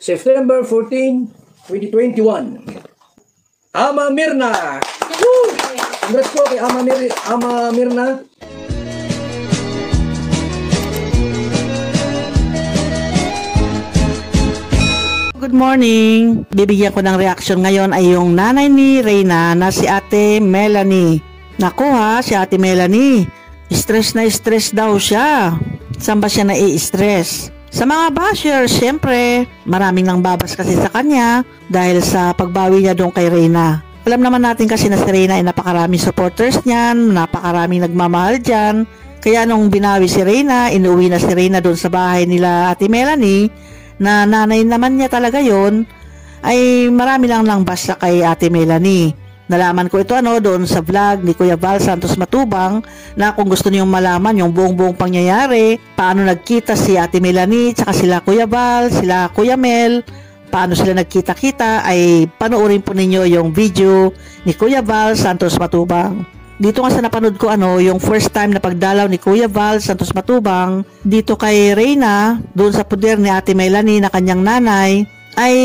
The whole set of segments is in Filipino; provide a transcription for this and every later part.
September 14, 2021. Ama Mirna! Woo! Congrats po kay Ama Mirna. Good morning! Bibigyan ko ng reaction ngayon ay yung nanay ni Reyna na si Ate Melanie. Naku ha, si Ate Melanie, stress na stress daw siya. Saan ba siya nai-stress? Sa mga bashers, syempre, maraming nang babas kasi sa kanya dahil sa pagbawi niya doon kay Reyna. Alam naman natin kasi na si Reyna ay napakaraming supporters niyan, napakaraming nagmamahal dyan. Kaya nung binawi si Reyna, inuwi na si Reyna doon sa bahay nila Ate Melanie, na nanay naman niya talaga yon, ay marami lang basta kay Ate Melanie. Nalaman ko ito doon sa vlog ni Kuya Val Santos Matubang, na kung gusto niyong malaman yung buong pangyayari, paano nagkita si Ate Melanie, tsaka sila Kuya Val, sila Kuya Mel, paano sila nagkita-kita, ay panoorin po ninyo yung video ni Kuya Val Santos Matubang. Dito nga sa napanood ko yung first time na pagdalaw ni Kuya Val Santos Matubang dito kay Reyna, doon sa puder ni Ate Melanie na kanyang nanay, ay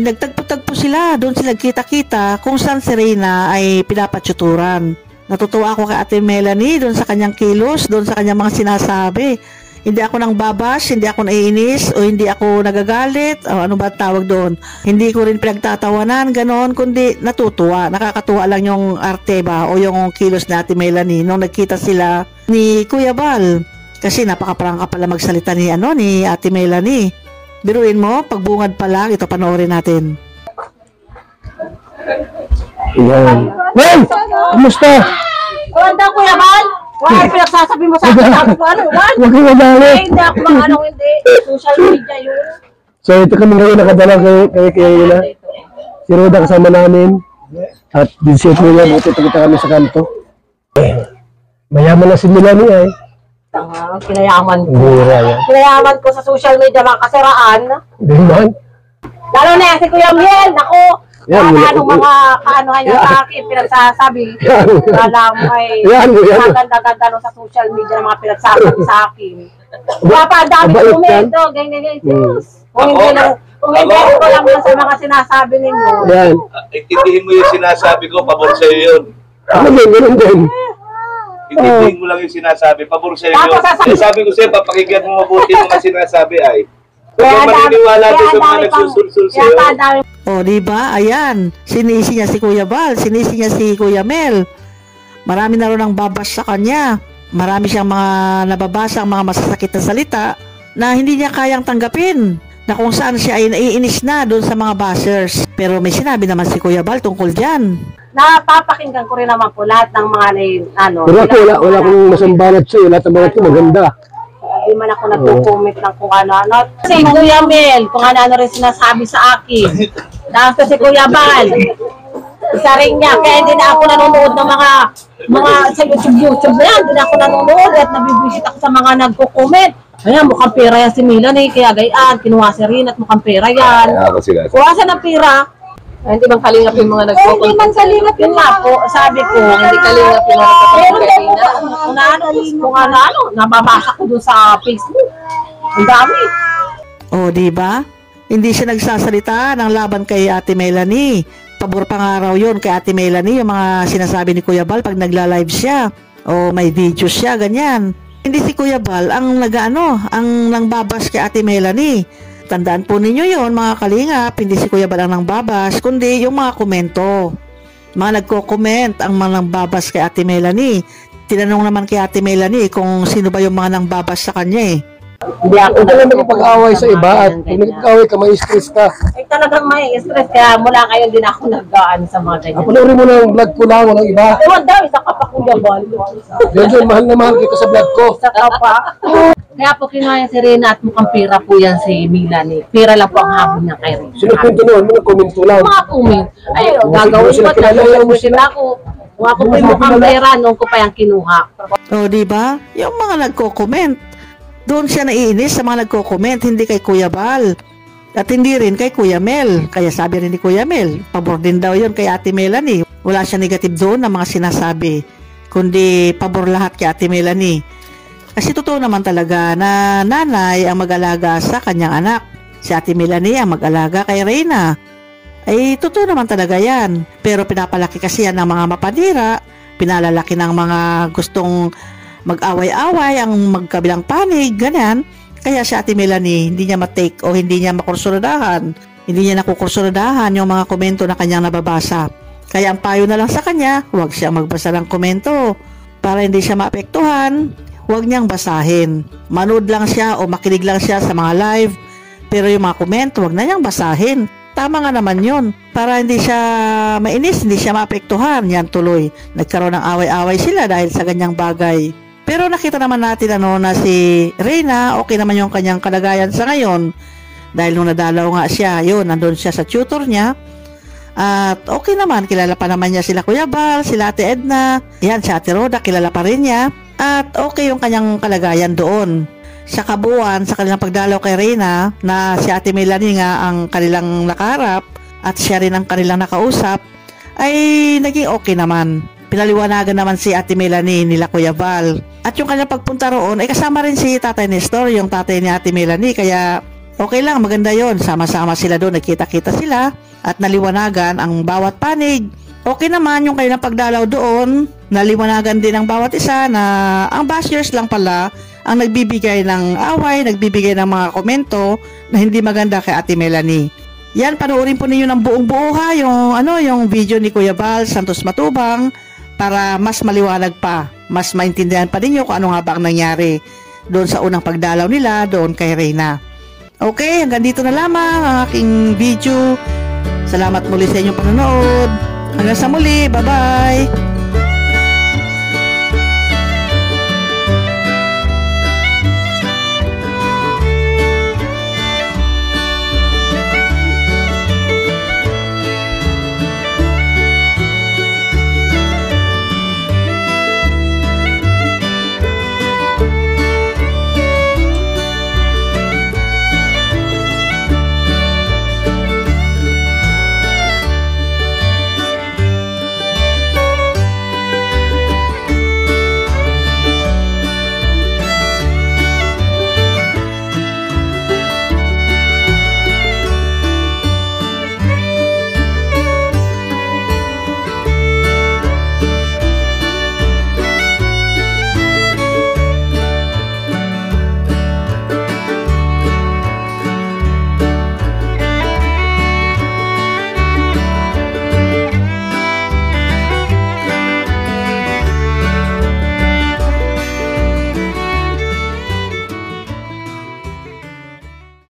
nagtagpo-tagpo sila, doon sila kita-kita kung saan si Reyna ay pinapatsuturan. Natutuwa ako kay Ate Melanie doon sa kanyang kilos, doon sa kanyang mga sinasabi. Hindi ako nang babash, hindi ako naiinis, o hindi ako nagagalit, o ano ba tawag doon. Hindi ko rin pinagtatawanan, ganon, kundi natutuwa. Nakakatuwa lang yung arte ba, o yung kilos ni Ate Melanie nung nagkita sila ni Kuya Val. Kasi napakaprangka pala magsalita ni Ate Melanie. Biruin mo, pagbungad pa lang, ito panoorin natin. Yan. Well, kumusta? Kuwanda Kuya Val? Wala pinagsasabi mo sa akin ko ano ba? Huwag kang madali. Hindi ako hindi. Social media yun. So ito kami ngayon nakadala kay Reyna. Si Roda kasama namin. At dinset mo yan, ito kita kami sa kanto. Mayaman na si Melanie ay. Kinayaman ko. Bura yan. Kinayaman ko sa social media mga kasiraan. Hindi man. Lalo na yan si Kuya Miel. Ako. Anong mga kaanohan niya sa akin, pinagsasabi. Alam mo ay maganda-ganda sa social media ng mga pinagsasabi sa akin. Dami komento, ganyan. Kung hindi ko lang sa mga sinasabi ninyo. Itindihin mo yung sinasabi ko, pabor sa'yo yun. Ano ganun din? Itindihin mo lang yung sinasabi, pabor sa'yo yun. Sabi ko sa'yo, papakinggan mo mabuti mga sinasabi ay. Kaya maniniwala doon sa mga nagsusulsul sa'yo. O, diba? Ayan. Sinisi niya si Kuya Val. Sinisi niya si Kuya Mel. Marami na rin ang babas sa kanya. Marami siyang mga nababasa, mga masasakit na salita na hindi niya kayang tanggapin. Na kung saan siya ay naiinis na doon sa mga bashers. Pero may sinabi naman si Kuya Val tungkol dyan. Napapakinggan ko rin naman po lahat ng mga Pero ako wala akong masambanat sa'yo. Lahat ng mga ito maganda. Hindi man ako nagko-comment ng kung ano-ano. Si Kuya Mel, kung ano-ano rin sinasabi sa akin. Tapos si Kuya Val, isa rin niya. Kaya hindi na ako nanonood ng mga sa YouTube na yan. Hindi na ako nanonood at nabibisit ako sa mga nagko-comment. Ayan, mukhang pera yan si Melanie. Kaya gayaan, kinuha si Rin at mukhang pera yan. Kuha siya ng pera. Ay, hindi bang kalingap yung mga nagko-comment? Hindi man kalingap yun nga po. Sabi ko, hindi kalingap yung mga nagko-comment. Kung ano, nababasa ko dun sa Facebook. Ang dami. O, diba? Hindi siya nagsasalita ng laban kay Ate Melanie. Pabor pa nga raw yun kay Ate Melanie, yung mga sinasabi ni Kuya Val pag nagla-live siya. O may video siya, ganyan. Hindi si Kuya Val ang nangbabas kay Ate Melanie. Tandaan po ninyo yon mga kalingap, hindi si Kuya Val ang nangbabas, kundi yung mga komento. Mga nagko-comment ang mga nangbabas kay Ate Melanie. Tinanong naman kay Ate Melanie kung sino ba yung mga nangbabas sa kanya eh. Hindi ako lang makipag-away sa iba at kung nakipag-away ka, may stress ka. Ay talagang may stress, kaya mula ngayon din ako naggaan sa mga ganyan. Panoorin mo na yung vlog ko lang, walang iba. Ewan daw, isa ka pa Kuya Val. Diyan, mahal na mahal kita sa vlog ko. Isa ka pa. Kaya po kinuha si Reyna at mukhang pera po yan si Melanie. Pera lang po ang habon niya kay Reyna. Sino kwento noon? Mga komento lang. Mga comment. Ay, gagawin ko at nagsususin ako. Kung ako po yung mukhang pera, noon ko pa yung kinuha. O, diba? Yung mga nagko-comment, doon siya naiinis sa mga nagko-comment, hindi kay Kuya Val. At hindi rin kay Kuya Mel. Kaya sabi rin ni Kuya Mel, pabor din daw yun kay Ate Melanie. Wala siya negative doon na mga sinasabi, kundi pabor lahat kay Ate Melanie. Kasi totoo naman talaga na nanay ang mag-alaga sa kanyang anak. si Ate Melanie ang mag-alaga kay Reyna. Ay totoo naman talaga yan. Pero pinapalaki kasi yan ng mga mapanira, pinalalaki ng mga gustong mag-away-away ang magkabilang panig, ganyan. Kaya si Ate Melanie hindi niya matake o hindi niya makursuradahan. Hindi niya nakukursuradahan yung mga komento na kanyang nababasa. Kaya ang payo na lang sa kanya, huwag siya magbasa ng komento. Para hindi siya maapektuhan, huwag niyang basahin. Manood lang siya o makinig lang siya sa mga live. Pero yung mga komento, huwag na niyang basahin. Tama nga naman yun. Para hindi siya mainis, hindi siya maapektuhan. Yan tuloy. Nagkaroon ng away-away sila dahil sa ganyang bagay. Pero nakita naman natin na si Reyna, okay naman yung kanyang kalagayan sa ngayon. Dahil nung nadalaw nga siya, yun, nandun siya sa tutor niya. At okay naman, kilala pa naman niya sila Kuya Bal, sila Ate Edna. Yan, si Ate Roda, kilala pa rin niya. At okay yung kanyang kalagayan doon. Sa kabuuan, sa kanilang pagdalaw kay Reyna, na si Ate Melanie nga ang kanilang nakaharap at siya rin ang kanilang nakausap, ay naging okay naman. Pinaliwanagan naman si Ate Melanie nila Kuya Val. At yung kanyang pagpunta roon, ay kasama rin si Tatay Nestor, yung tatay ni Ate Melanie. Kaya okay lang, maganda yon. Sama-sama sila doon, nagkita-kita sila at naliwanagan ang bawat panig. Okay naman yung kanilang pagdalaw doon, naliwanagan din ang bawat isa na ang bashers lang pala ang nagbibigay ng away, nagbibigay ng mga komento na hindi maganda kay Ate Melanie. Yan, panoorin po ninyo ng buong buo ha, yung video ni Kuya Val Santos Matubang para mas maliwanag pa, mas maintindihan pa ninyo kung ano nga ba ang nangyari doon sa unang pagdalaw nila doon kay Reyna. Okay, hanggang dito na lamang ang aking video. Salamat muli sa inyong panonood. Hanggang sa muli, bye-bye!